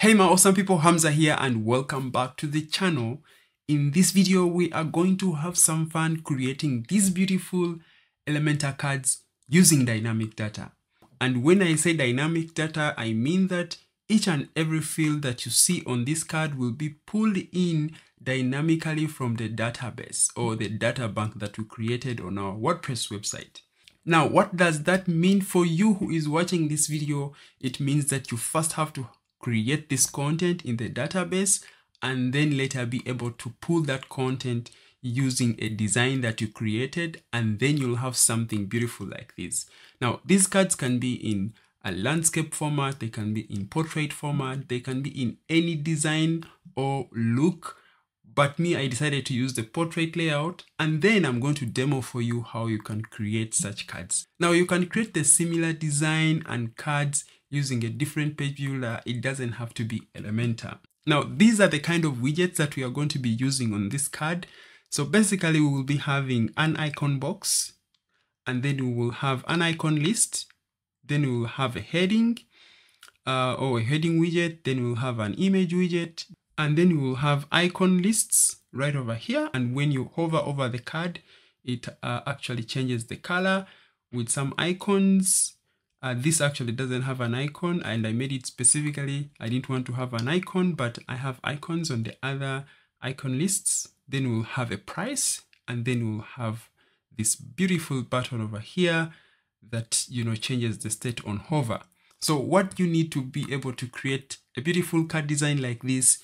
Hey my awesome people, Hamza here and welcome back to the channel. In this video, we are going to have some fun creating these beautiful Elementor cards using dynamic data. And when I say dynamic data, I mean that each and every field that you see on this card will be pulled in dynamically from the database or the data bank that we created on our WordPress website. Now, what does that mean for you who is watching this video? It means that you first have to create this content in the database and then later be able to pull that content using a design that you created, and then you'll have something beautiful like this. Now, these cards can be in a landscape format, they can be in portrait format, they can be in any design or look. But me, I decided to use the portrait layout, and then I'm going to demo for you how you can create such cards. Now, you can create the similar design and cards using a different page builder. It doesn't have to be Elementor. Now, these are the kind of widgets that we are going to be using on this card. So basically, we will be having an icon box, and then we will have an icon list. Then we will have a heading or a heading widget. Then we'll have an image widget. And then we will have icon lists right over here. And when you hover over the card, it actually changes the color with some icons. This actually doesn't have an icon, and I made it specifically. I didn't want to have an icon, but I have icons on the other icon lists. Then we'll have a price, and then we'll have this beautiful button over here that, changes the state on hover. So what you need to be able to create a beautiful card design like this.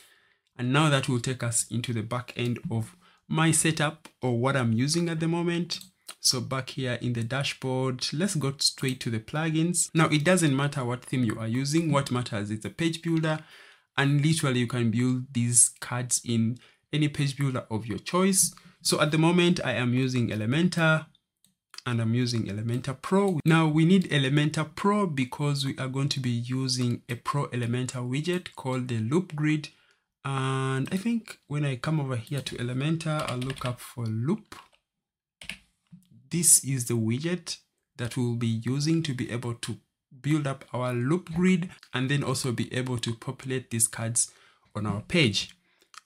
And now that will take us into the back end of my setup or what I'm using at the moment. So back here in the dashboard, let's go straight to the plugins. Now, it doesn't matter what theme you are using. What matters is the page builder. And literally you can build these cards in any page builder of your choice. So at the moment I am using Elementor and I'm using Elementor Pro. Now we need Elementor Pro because we are going to be using a Pro Elementor widget called the Loop Grid. And I think when I come over here to Elementor, I'll look up for Loop. This is the widget that we'll be using to be able to build up our loop grid and then also be able to populate these cards on our page.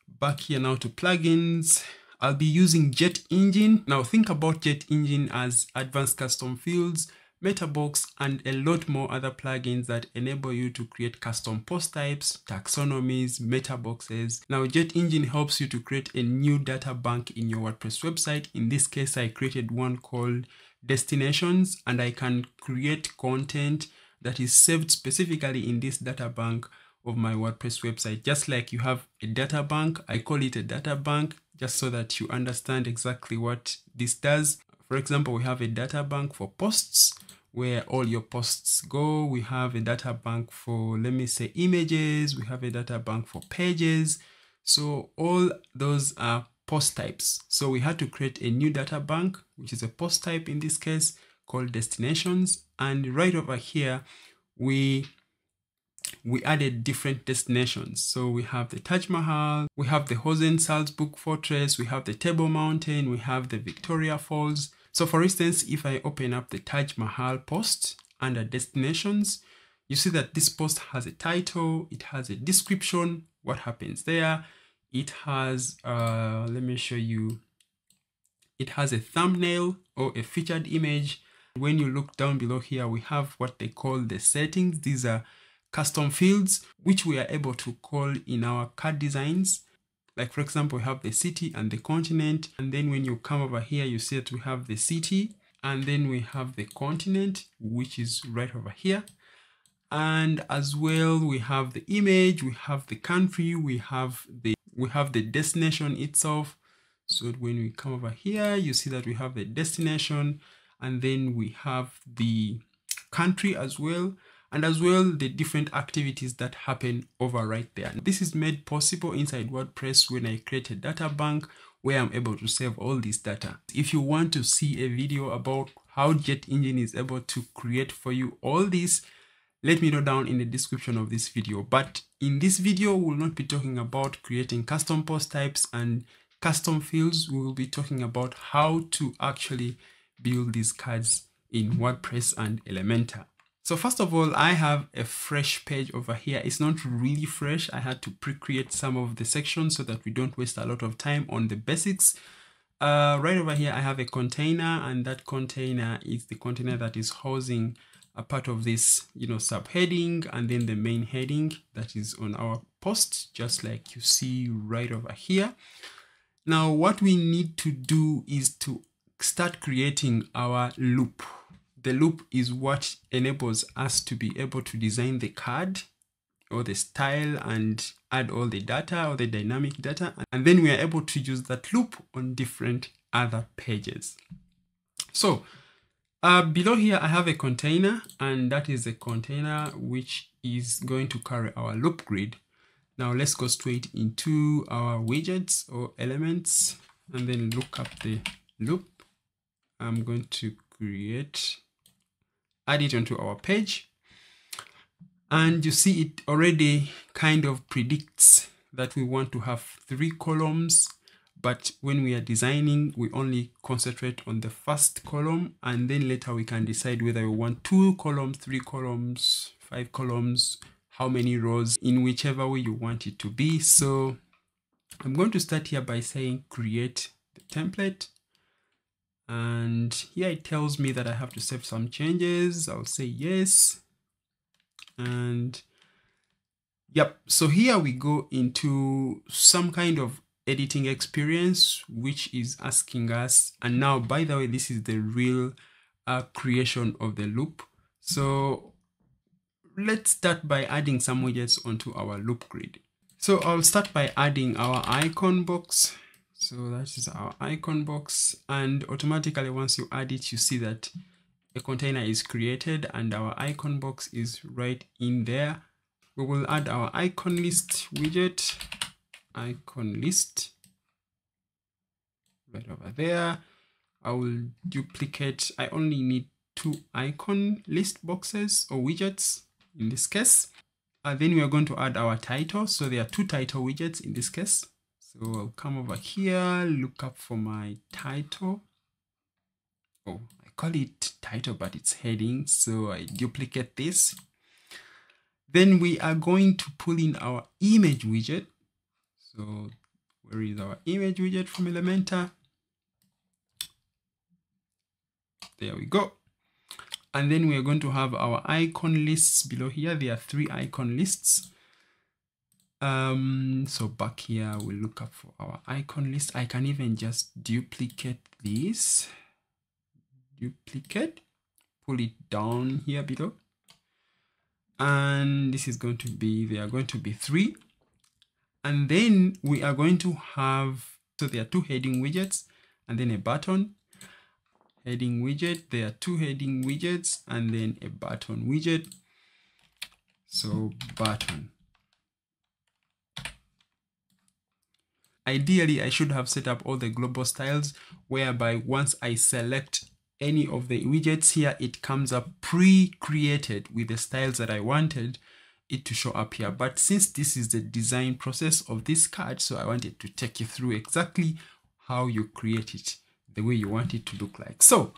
Back here now to plugins, I'll be using JetEngine. Now think about JetEngine as advanced custom fields, Metabox, and a lot more other plugins that enable you to create custom post types, taxonomies, metaboxes. Now, JetEngine helps you to create a new data bank in your WordPress website. In this case, I created one called Destinations, and I can create content that is saved specifically in this data bank of my WordPress website. Just like you have a data bank, I call it a data bank just so that you understand exactly what this does. For example, we have a data bank for posts where all your posts go. We have a data bank for, let me say, images. We have a data bank for pages. So all those are post types. So we had to create a new data bank, which is a post type in this case, called Destinations. And right over here, we added different destinations. So we have the Taj Mahal, we have the Hosen Salzburg Fortress, we have the Table Mountain, we have the Victoria Falls. So for instance, if I open up the Taj Mahal post under destinations, you see that this post has a title, it has a description, what happens there. It has, let me show you, it has a thumbnail or a featured image. When you look down below here, we have what they call the settings. These are custom fields, which we are able to call in our card designs. Like for example, we have the city and the continent. And then when you come over here, you see that we have the city and then we have the continent, which is right over here. And as well, we have the image, we have the country, we have the destination itself. So when we come over here, you see that we have the destination and then we have the country as well. And as well, the different activities that happen over right there. This is made possible inside WordPress when I create a data bank where I'm able to save all this data. If you want to see a video about how JetEngine is able to create for you all this, let me know down in the description of this video. But in this video, we will not be talking about creating custom post types and custom fields. We will be talking about how to actually build these cards in WordPress and Elementor. So first of all, I have a fresh page over here. It's not really fresh. I had to pre-create some of the sections so that we don't waste a lot of time on the basics. Right over here, I have a container, and that container is the container that is housing a part of this, subheading, and then the main heading that is on our post, just like you see right over here. Now, what we need to do is to start creating our loop. The loop is what enables us to be able to design the card or the style and add all the data or the dynamic data. And then we are able to use that loop on different other pages. So below here, I have a container, and that is a container which is going to carry our loop grid. Now let's go straight into our widgets or elements and then look up the loop. I'm going to add it onto our page. And you see it already kind of predicts that we want to have 3 columns. But when we are designing, we only concentrate on the first column, and then later we can decide whether we want 2 columns, 3 columns, 5 columns, how many rows, in whichever way you want it to be. So I'm going to start here by saying create the template. And here it tells me that I have to save some changes. I'll say yes. And yep, so here we go into some kind of editing experience, which is asking us, and now, by the way, this is the real creation of the loop. So let's start by adding some widgets onto our loop grid. So I'll start by adding our icon box. So that is our icon box, and automatically once you add it, you see that a container is created and our icon box is right in there. We will add our icon list widget, icon list right over there. I will duplicate. I only need 2 icon list boxes or widgets in this case. And then we are going to add our title. So there are 2 title widgets in this case. So I'll come over here, look up for my title. Oh, I call it title, but it's heading. So I duplicate this. Then we are going to pull in our image widget. So where is our image widget from Elementor? There we go. And then we are going to have our icon lists below here. There are 3 icon lists. So back here, we'll look up for our icon list. I can even just duplicate this. Duplicate, pull it down here below. And this is going to be, there are going to be 3. And then we are going to have, so there are 2 heading widgets and then a button. Heading widget, there are 2 heading widgets and then a button widget. So button. Ideally, I should have set up all the global styles, whereby once I select any of the widgets here, it comes up pre-created with the styles that I wanted it to show up here. But since this is the design process of this card, so I wanted to take you through exactly how you create it, the way you want it to look like. So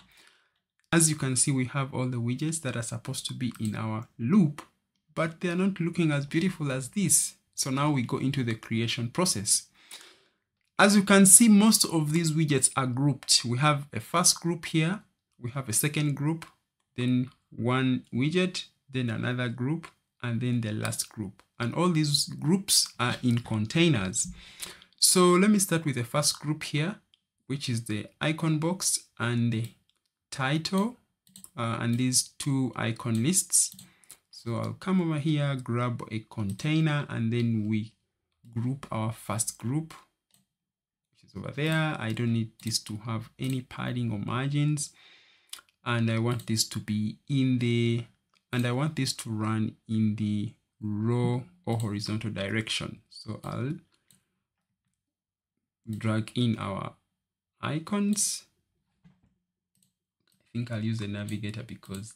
as you can see, we have all the widgets that are supposed to be in our loop, but they are not looking as beautiful as this. So now we go into the creation process. As you can see, most of these widgets are grouped. We have a first group here, we have a second group, then one widget, then another group, and then the last group. And all these groups are in containers. So let me start with the first group here, which is the icon box and the title, and these 2 icon lists. So I'll come over here, grab a container, and then we group our first group, over there. I don't need this to have any padding or margins, and I want this to be in the, and I want this to run in the row or horizontal direction. So I'll drag in our icons. I think I'll use the navigator, because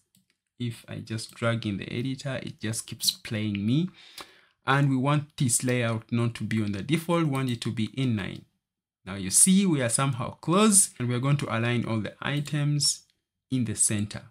if I just drag in the editor, it just keeps playing me. And we want this layout not to be on the default, we want it to be inline. Now you see we are somehow close, and we're going to align all the items in the center.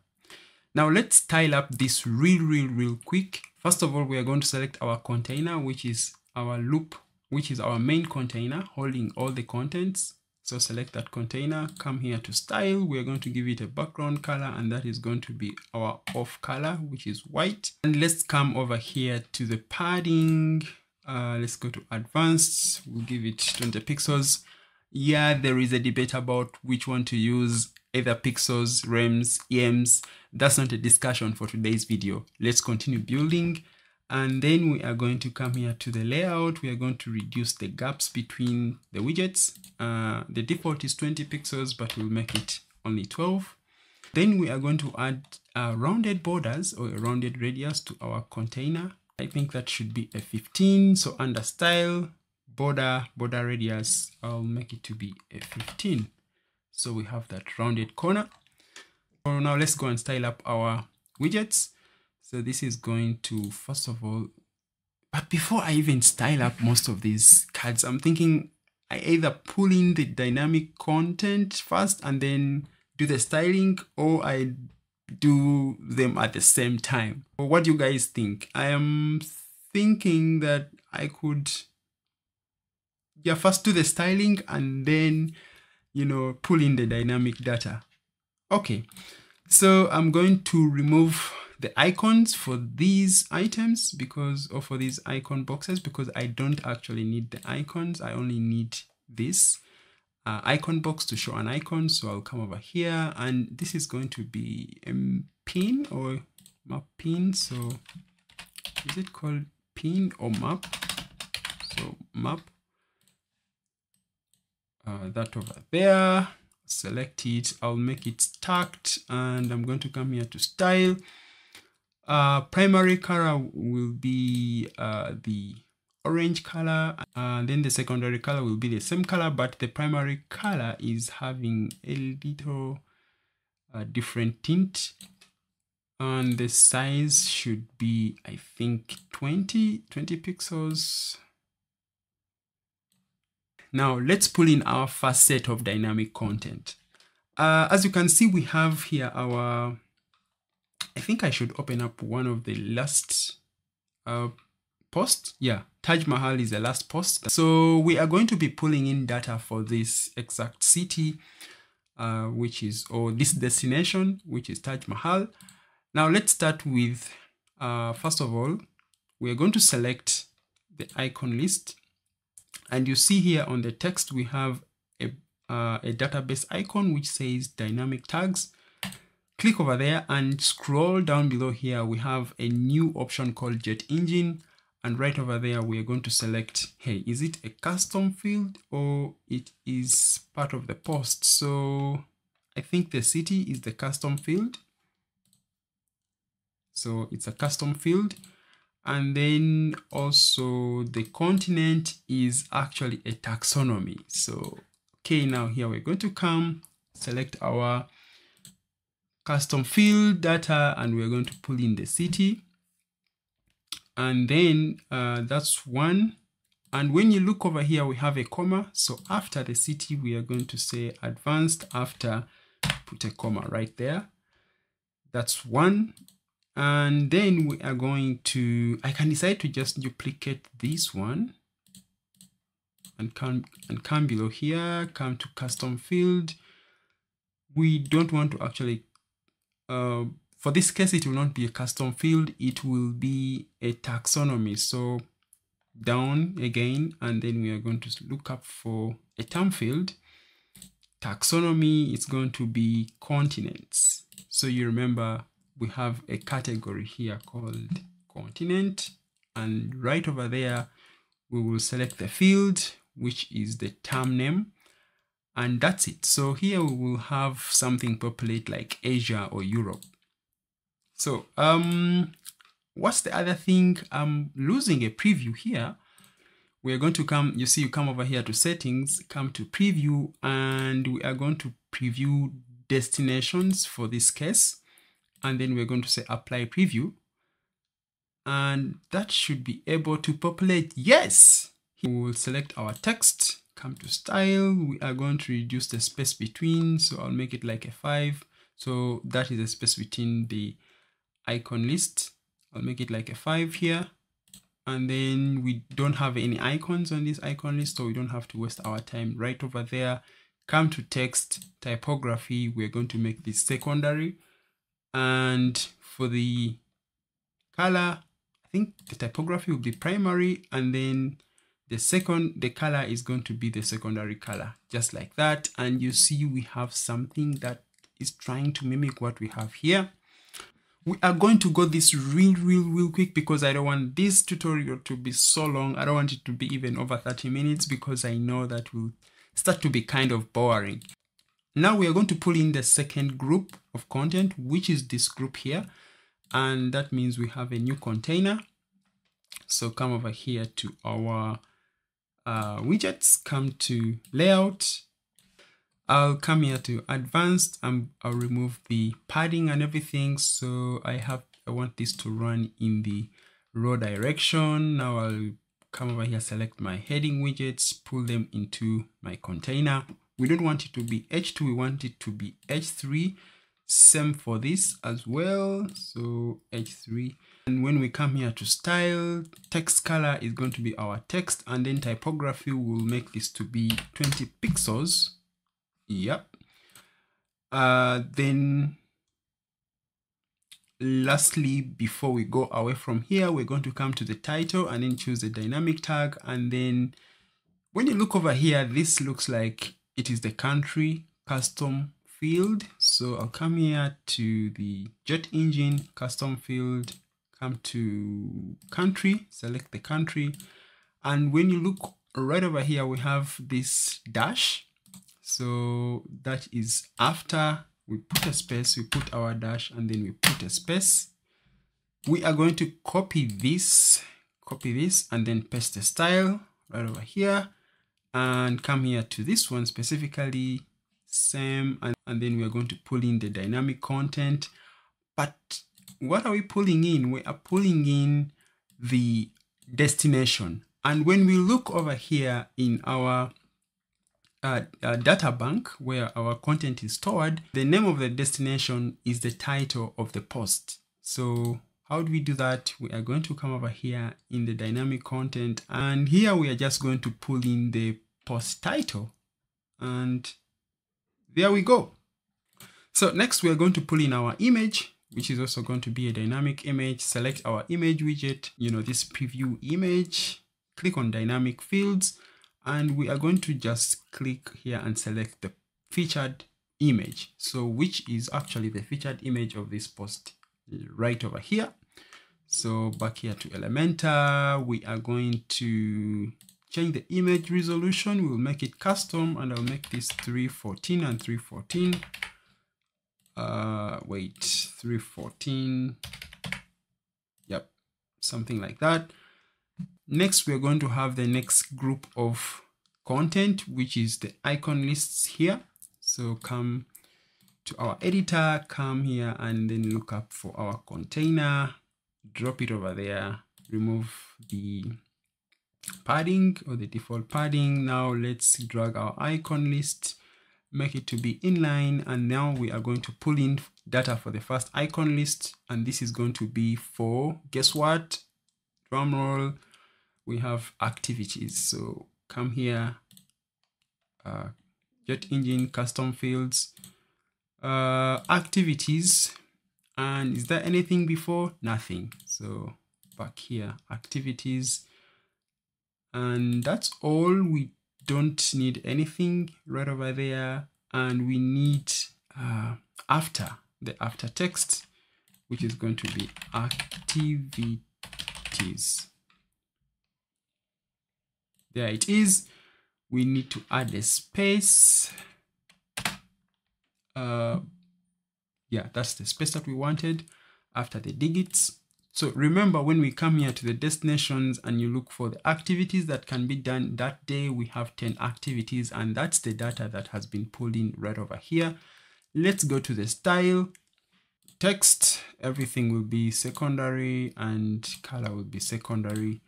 Now let's style up this real quick. First of all, we are going to select our container, which is our loop, which is our main container holding all the contents. So select that container, come here to style. We are going to give it a background color, and that is going to be our off color, which is white. And let's come over here to the padding. Let's go to advanced. We'll give it 20 pixels. Yeah, there is a debate about which one to use, either pixels, rems, ems. That's not a discussion for today's video. Let's continue building. And then we are going to come here to the layout. We are going to reduce the gaps between the widgets. The default is 20 pixels, but we'll make it only 12. Then we are going to add rounded borders or a rounded radius to our container. I think that should be a 15. So under style, border radius, I'll make it to be a 15. So we have that rounded corner. So now let's go and style up our widgets. So this is going to, first of all, but before I even style up most of these cards, I'm thinking I either pull in the dynamic content first and then do the styling, or I do them at the same time. What do you guys think? I am thinking that I could, yeah, first do the styling and then, you know, pull in the dynamic data. Okay, so I'm going to remove the icons for these items or for these icon boxes, because I don't actually need the icons. I only need this icon box to show an icon. So I'll come over here, and this is going to be a pin or map pin. So is it called pin or map? So map, that over there, select it. I'll make it stacked, and I'm going to come here to style. Primary color will be the orange color, and then the secondary color will be the same color, but the primary color is having a little different tint, and the size should be, I think, 20 pixels. Now let's pull in our first set of dynamic content. As you can see, we have here our, I think I should open up one of the last posts. Yeah, Taj Mahal is the last post. So we are going to be pulling in data for this exact city, or this destination, which is Taj Mahal. Now let's start with, first of all, we are going to select the icon list. And you see here on the text, we have a database icon which says dynamic tags. Click over there and scroll down below here. We have a new option called JetEngine. And right over there, we are going to select, hey, is it a custom field or it is part of the post? So I think the city is the custom field. So it's a custom field. And then also the continent is actually a taxonomy. So, okay, now here we're going to come, select our custom field data, and we're going to pull in the city. And then that's one. And when you look over here, we have a comma. So after the city, we are going to say advanced, after, put a comma right there. That's one. And then we are going to, I can decide to just duplicate this one and come below here, come to custom field. We don't want to actually, for this case, it will not be a custom field. It will be a taxonomy. So down again, and then we are going to look up for a term field. Taxonomy is going to be continents. So you remember, we have a category here called continent, and right over there we will select the field, which is the term name, and that's it. So here we will have something populate like Asia or Europe. So what's the other thing? I'm losing a preview here. We're going to come, you see, you come over here to settings, come to preview, and we are going to preview destinations for this case. And then we're going to say apply preview, and that should be able to populate. Yes, we will select our text, come to style. We are going to reduce the space between, so I'll make it like a 5. So that is the space between the icon list. I'll make it like a 5 here. And then we don't have any icons on this icon list, so we don't have to waste our time. Right over there, come to text typography. We're going to make this secondary. And for the color, I think the typography will be primary, and then the color is going to be the secondary color, just like that. And you see we have something that is trying to mimic what we have here. We are going to go this real quick because I don't want this tutorial to be so long. I don't want it to be even over 30 minutes because I know that will start to be kind of boring. Now we are going to pull in the second group of content, which is this group here. And that means we have a new container. So come over here to our widgets, come to layout. I'll come here to advanced and I'll remove the padding and everything. So I want this to run in the row direction. Now I'll come over here, select my heading widgets, pull them into my container. We don't want it to be H2, we want it to be H3. Same for this as well. So H3. And when we come here to style, text color is going to be our text, and then typography will make this to be 20 pixels. Yep. Then lastly, before we go away from here, we're going to come to the title and then choose the dynamic tag. And then when you look over here, this looks like it is the country custom field. So I'll come here to the JetEngine custom field, come to country, select the country. And when you look right over here, we have this dash. So that is after we put a space, we put our dash, and then we put a space. We are going to copy this, and then paste the style right over here, and come here to this one specifically, same, and then we are going to pull in the dynamic content. But what are we pulling in? We are pulling in the destination. And when we look over here in our data bank where our content is stored, the name of the destination is the title of the post. So how do we do that? We are going to come over here in the dynamic content, and here we are just going to pull in the post title, and there we go. So next we are going to pull in our image, which is also going to be a dynamic image. Select our image widget, this preview image, click on dynamic fields, and we are going to just click here and select the featured image. So which is actually the featured image of this post right over here. So back here to Elementor, we are going to change the image resolution. We'll make it custom, and I'll make this 314 and 314. 314. Yep, something like that. Next, we're going to have the next group of content, which is the icon lists here. So come to our editor, come here, and then look up for our container, drop it over there, remove the padding or the default padding. Now let's drag our icon list, make it to be inline, and now we are going to pull in data for the first icon list, and this is going to be for, guess what, drum roll, we have activities. So come here, JetEngine custom fields, activities, and is there anything before? Nothing. So back here, activities, and that's all. We don't need anything right over there, and we need after text, which is going to be activities. There it is. We need to add a space. Yeah, that's the space that we wanted after the digits. So remember, when we come here to the destinations and you look for the activities that can be done that day, we have 10 activities, and that's the data that has been pulled in right over here. Let's go to the style, text, everything will be secondary and color will be secondary.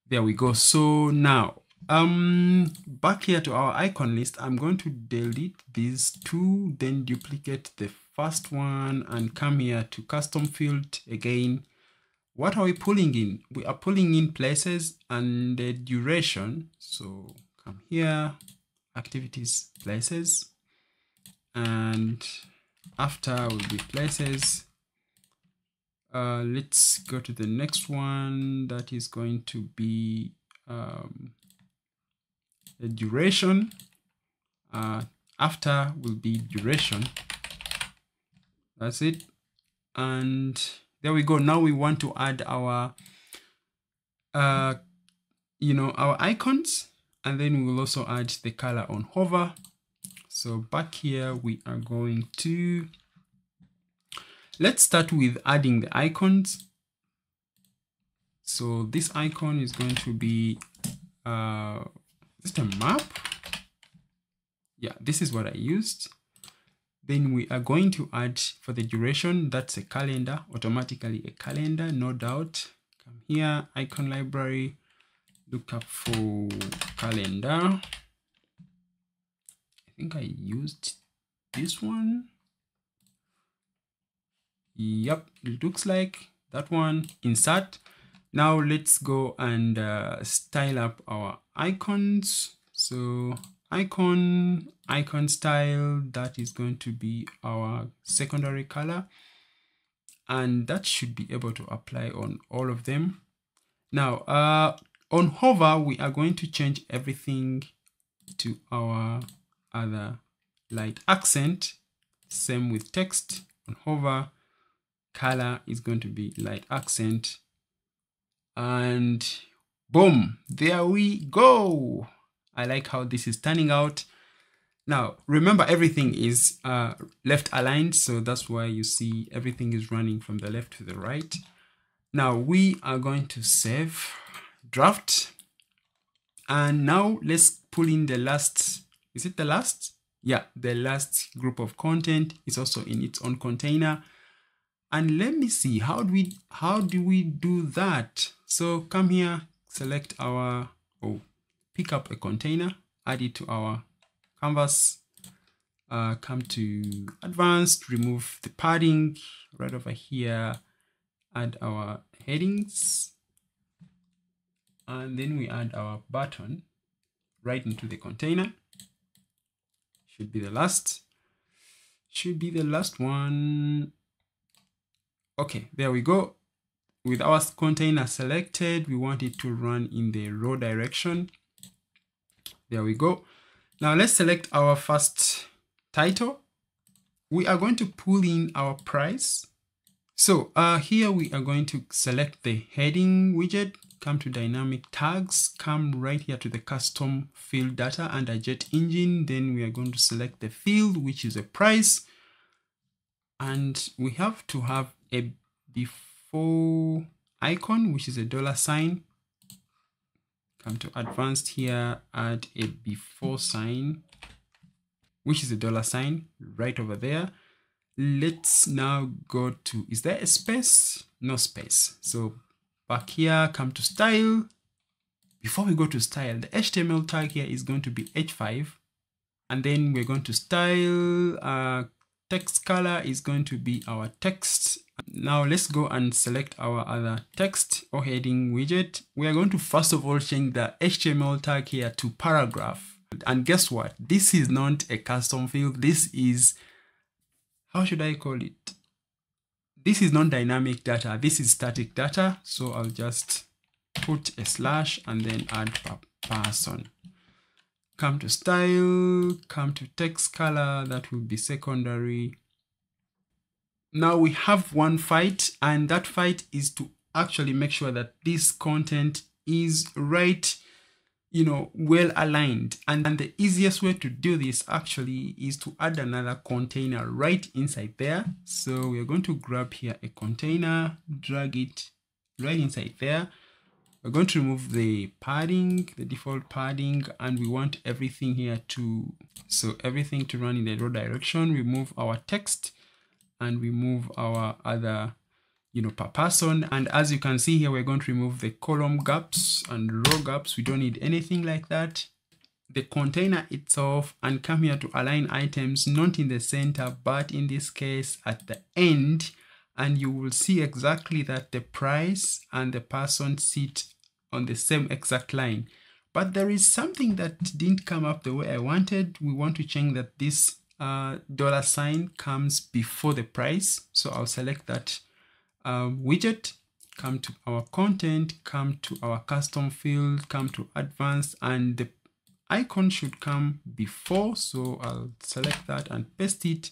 There we go. So now back here to our icon list, I'm going to delete these two, then duplicate the first one and come here to custom field again. What are we pulling in? We are pulling in places and the duration. So come here, activities, places, and after will be places. Let's go to the next one. That is going to be the duration. After will be duration. That's it. And there we go. Now we want to add our our icons, and then we will also add the color on hover. So back here we are going to, let's start with adding the icons. So this icon is going to be just a map. Yeah, this is what I used. Then we are going to add for the duration, that's a calendar, automatically a calendar, no doubt. Come here, icon library, look up for calendar. I think I used this one. Yep, it looks like that one. Insert. Now let's go and style up our icons. So icon style, that is going to be our secondary color, and that should be able to apply on all of them. Now on hover we are going to change everything to our other light accent. Same with text. On hover, color is going to be light accent, and boom, there we go. I like how this is turning out. Now, remember everything is left aligned, so that's why you see everything is running from the left to the right. Now we are going to save draft. And now let's pull in the last, is it the last? Yeah, the last group of content is also in its own container. And let me see, how do we do that? So come here, select our, pick up a container, add it to our canvas, come to advanced, remove the padding right over here, add our headings, and then we add our button right into the container. Should be the last one. Okay, there we go. With our container selected, we want it to run in the row direction. There we go. Now let's select our first title. We are going to pull in our price. So here we are going to select the heading widget, come to dynamic tags, come right here to the custom field data under JetEngine. Then we are going to select the field, which is a price. And we have to have a before icon, which is a $sign. Come to advanced here, add a before sign, which is a $sign right over there. Let's now go to, is there a space? No space. So back here, come to style. Before we go to style, the HTML tag here is going to be H5. And then we're going to style, text color is going to be our text. Now let's go and select our other text or heading widget. We are going to first of all change the HTML tag here to paragraph. And guess what? This is not a custom field. This is, how should I call it? This is non-dynamic data. This is static data. So I'll just put a slash and then add person. Come to style, come to text color, that will be secondary. Now we have one fight, and that fight is to actually make sure that this content is right, well aligned. And the easiest way to do this actually is to add another container right inside there. So we're going to grab here a container, drag it right inside there. We're going to remove the padding, the default padding, and we want everything here to, everything to run in the row direction. We move our text and we move our other, per person. And as you can see here, we're going to remove the column gaps and row gaps. We don't need anything like that. the container itself and come here to align items, not in the center, but in this case at the end. And you will see exactly that the price and the person sit on the same exact line. But there is something that didn't come up the way I wanted. We want to change that this dollar sign comes before the price. So I'll select that widget, come to our content, come to our custom field, come to advanced, and the icon should come before. So I'll select that and paste it.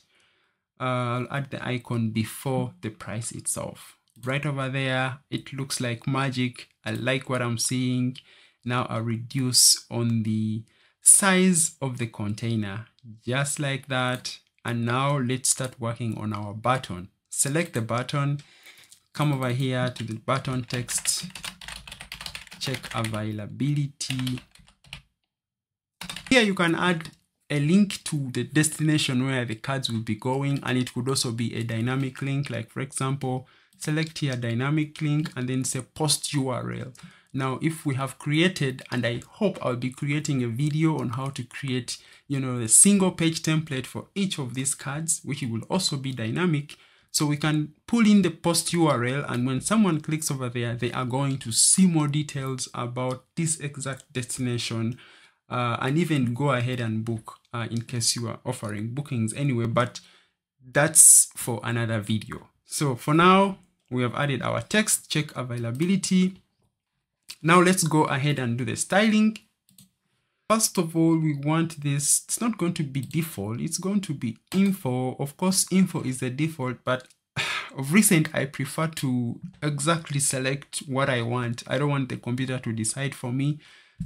I'll add the icon before the price itself. Right over there, it looks like magic. I like what I'm seeing. Now I'll reduce on the size of the container, just like that. And now let's start working on our button. Select the button, come over here to the button text, check availability. Here you can add a link to the destination where the cards will be going, and it could also be a dynamic link. Like for example, select here dynamic link and then say post URL. Now, if we have created, and I hope I'll be creating a video on how to create, a single page template for each of these cards, which will also be dynamic. So we can pull in the post URL, and when someone clicks over there, they are going to see more details about this exact destination, and even go ahead and book in case you are offering bookings anyway, but that's for another video. So for now, we have added our text, check availability. Now let's go ahead and do the styling. First of all, we want this, it's not going to be default, it's going to be info. Of course, info is the default, but of recent, I prefer to exactly select what I want. I don't want the computer to decide for me.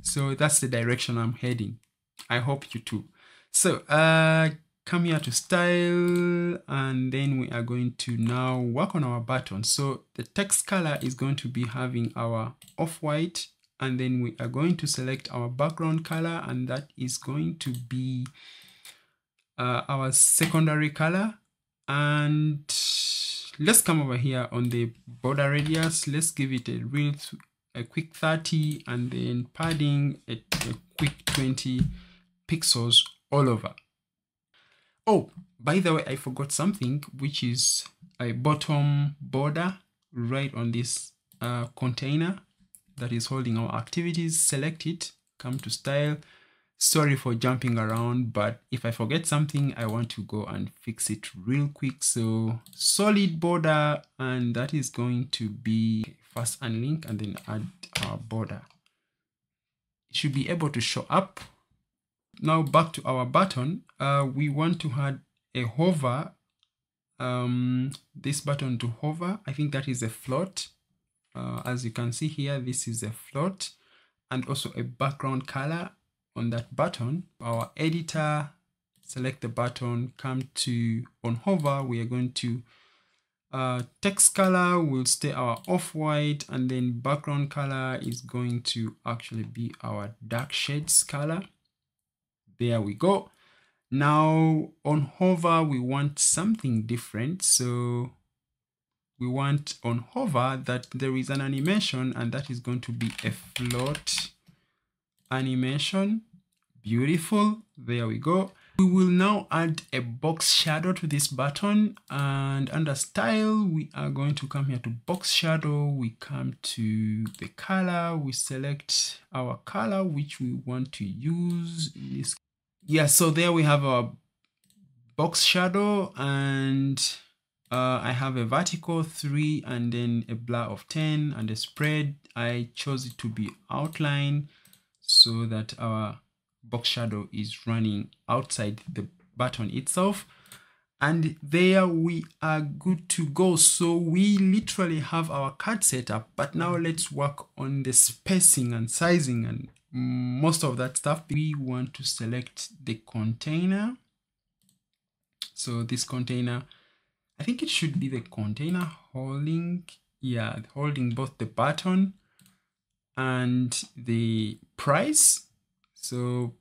So that's the direction I'm heading. I hope you too. So come here to style, and then we are going to now work on our button. So the text color is going to be having our off-white, and then we are going to select our background color, and that is going to be our secondary color. And let's come over here on the border radius. Let's give it a quick 30, and then padding a quick 20 pixels all over. Oh, by the way, I forgot something, which is a bottom border right on this container that is holding our activities. Select it, come to style. Sorry for jumping around, but if I forget something, I want to go and fix it real quick. So solid border, and that is going to be first unlink and then add our border. It should be able to show up. Now back to our button. We want to add a hover, this button to hover. I think that is a float. As you can see here, this is a float, and also a background color on that button. Our editor, select the button, come to on hover, we are going to text color will stay our off-white, and then background color is going to actually be our dark shades color. There we go. Now on hover, we want something different. So we want on hover that there is an animation, and that is going to be a float animation. Beautiful. There we go. We will now add a box shadow to this button, and under style, we are going to come here to box shadow. We come to the color. We select our color, which we want to use in this. Yeah, so there we have our box shadow, and I have a vertical 3 and then a blur of 10 and a spread. I chose it to be outline so that our box shadow is running outside the button itself. And there we are good to go. So we literally have our card set up, but now let's work on the spacing and sizing and most of that stuff. We want to select the container. So this container, I think it should be the container holding, yeah, holding both the button and the price. So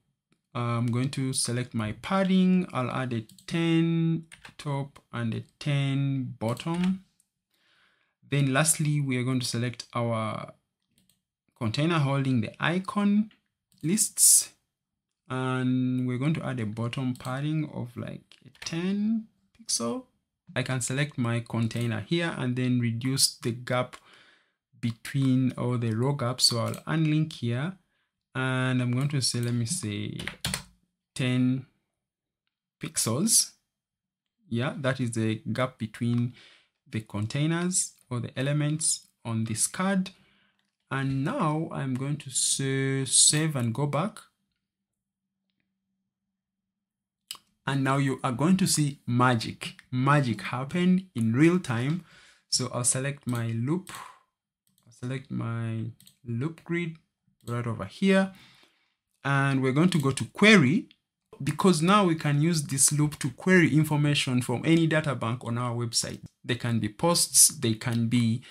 I'm going to select my padding. I'll add a 10 top and a 10 bottom. Then lastly, we are going to select our container holding the icon lists. and we're going to add a bottom padding of like a 10 pixel. I can select my container here and then reduce the gap between all the row gaps. So I'll unlink here and I'm going to say, let me say 10 pixels. Yeah, that is the gap between the containers or the elements on this card. And now I'm going to save and go back. And now you are going to see magic happen in real time. So I'll select my loop. I'll select my loop grid right over here. And we're going to go to query, because now we can use this loop to query information from any data bank on our website. They can be posts, they can be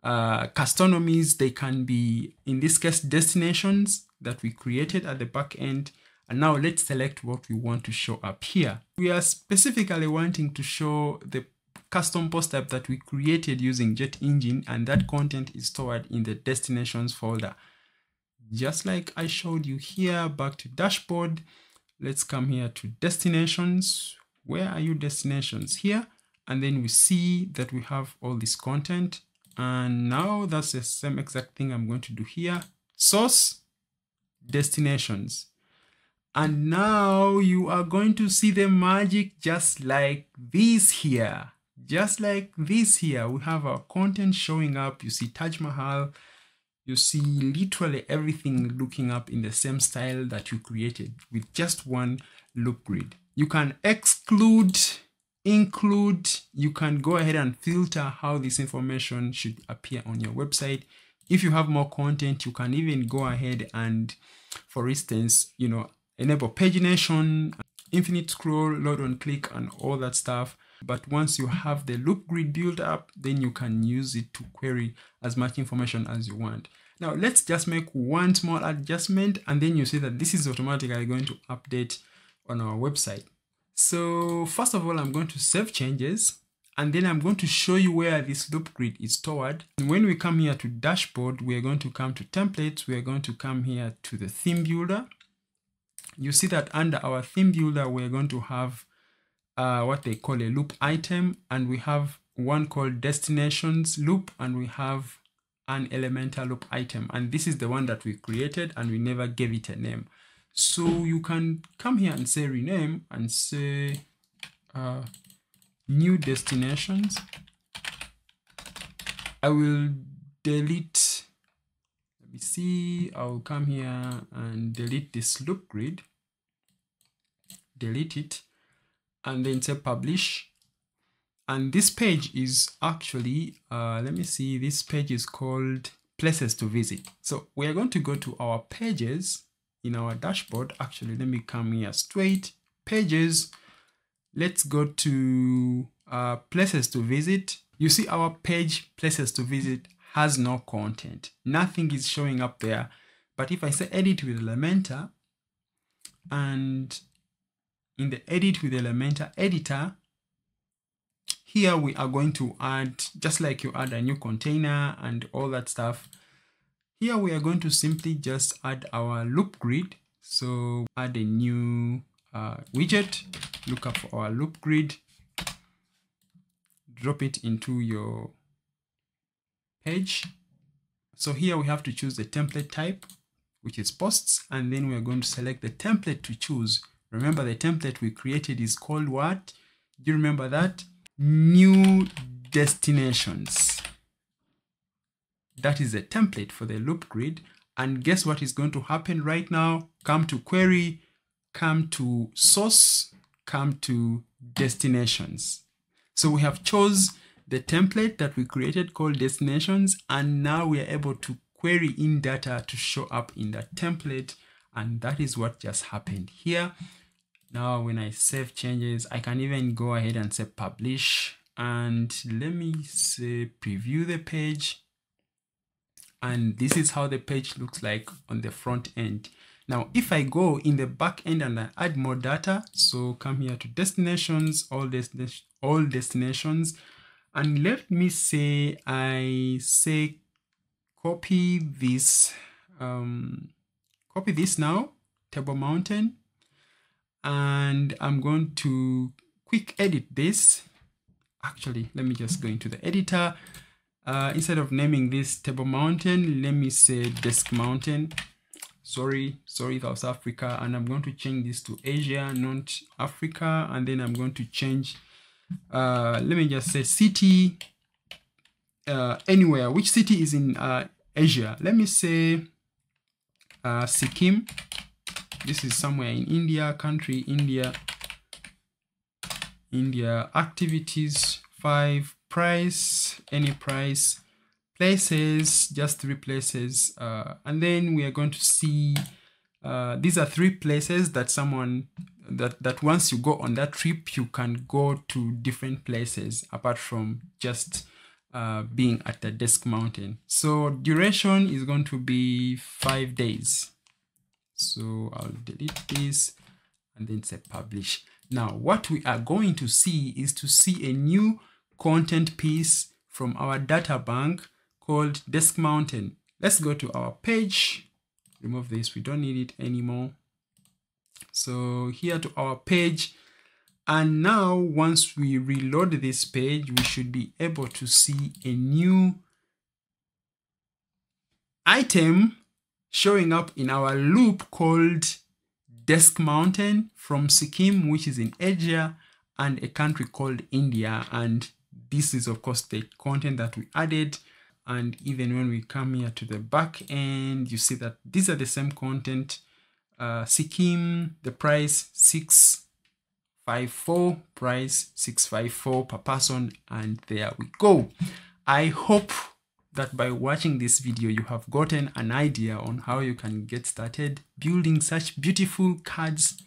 customies, they can be, in this case, destinations that we created at the back end. And now let's select what we want to show up here. We are specifically wanting to show the custom post type that we created using JetEngine, and that content is stored in the destinations folder. Just like I showed you here, back to dashboard, let's come here to destinations. Where are you destinations? Here. And then we see that we have all this content. And now that's the same exact thing I'm going to do here. Source, destinations. And now you are going to see the magic just like this here. Just like this here. We have our content showing up. You see Taj Mahal. You see literally everything looking up in the same style that you created with just one loop grid. You can exclude, include, you can go ahead and filter how this information should appear on your website. If you have more content, you can even go ahead and, for instance, enable pagination, infinite scroll, load on click, and all that stuff. But once you have the loop grid built up, then you can use it to query as much information as you want. Now let's just make one small adjustment, and then you see that this is automatically going to update on our website. So first of all, I'm going to save changes, and then I'm going to show you where this loop grid is stored. And when we come here to dashboard, we are going to come to templates. We are going to come here to the theme builder. You see that under our theme builder, we're going to have what they call a loop item, and we have one called destinations loop, and we have an Elementor loop item, and this is the one that we created and we never gave it a name. So you can come here and say rename and say new destinations. I will delete, let me see, I'll come here and delete this loop grid, delete it, and then say publish. And this page is actually, let me see, this page is called places to visit. So we are going to go to our pages in our dashboard. Actually, let me come here straight, pages. Let's go to places to visit. You see our page, places to visit, has no content. Nothing is showing up there. But if I say edit with Elementor, and in the edit with Elementor editor, here we are going to add, just like you add a new container and all that stuff, here we are going to simply just add our loop grid. So add a new widget, look up for our loop grid, drop it into your page. So here we have to choose the template type, which is posts, and then we are going to select the template to choose. Remember, the template we created is called what? Do you remember that? New destinations. That is a template for the loop grid. And guess what is going to happen right now? Come to query, come to source, come to destinations. So we have chose the template that we created called destinations, and now we are able to query in data to show up in that template. And that is what just happened here. Now, when I save changes, I can even go ahead and say publish, and let me say preview the page. And this is how the page looks like on the front end. Now, if I go in the back end and I add more data, so come here to destinations, all destinations, and let me say, I say copy this now, Table Mountain. and I'm going to quick edit this. Actually, let me just go into the editor. Instead of naming this table mountain, let me say desk mountain. Sorry, South Africa, and I'm going to change this to Asia, not Africa. And then I'm going to change, let me just say city, anywhere. Which city is in Asia? Let me say Sikkim. This is somewhere in India. Country India. Activities 5, price, any price, places, just 3 places, and then we are going to see these are 3 places that that once you go on that trip, you can go to different places apart from just being at the desk mountain. So duration is going to be 5 days. So I'll delete this and then say publish. Now what we are going to see is to see a new content piece from our data bank called desk mountain. Let's go to our page, remove this, we don't need it anymore. So here to our page, and now once we reload this page, we should be able to see a new item showing up in our loop called desk mountain from Sikkim, which is in Asia, and a country called India. And this is of course the content that we added. And even when we come here to the back end, you see that these are the same content. Sikkim, the price 654, price 654 per person, and there we go. I hope that by watching this video, you have gotten an idea on how you can get started building such beautiful cards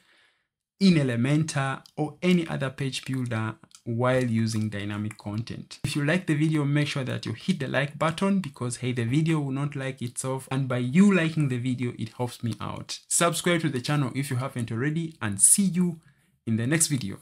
in Elementor or any other page builder while using dynamic content. If you like the video, make sure that you hit the like button, because hey, the video will not like itself, and by you liking the video, it helps me out. Subscribe to the channel if you haven't already, and see you in the next video.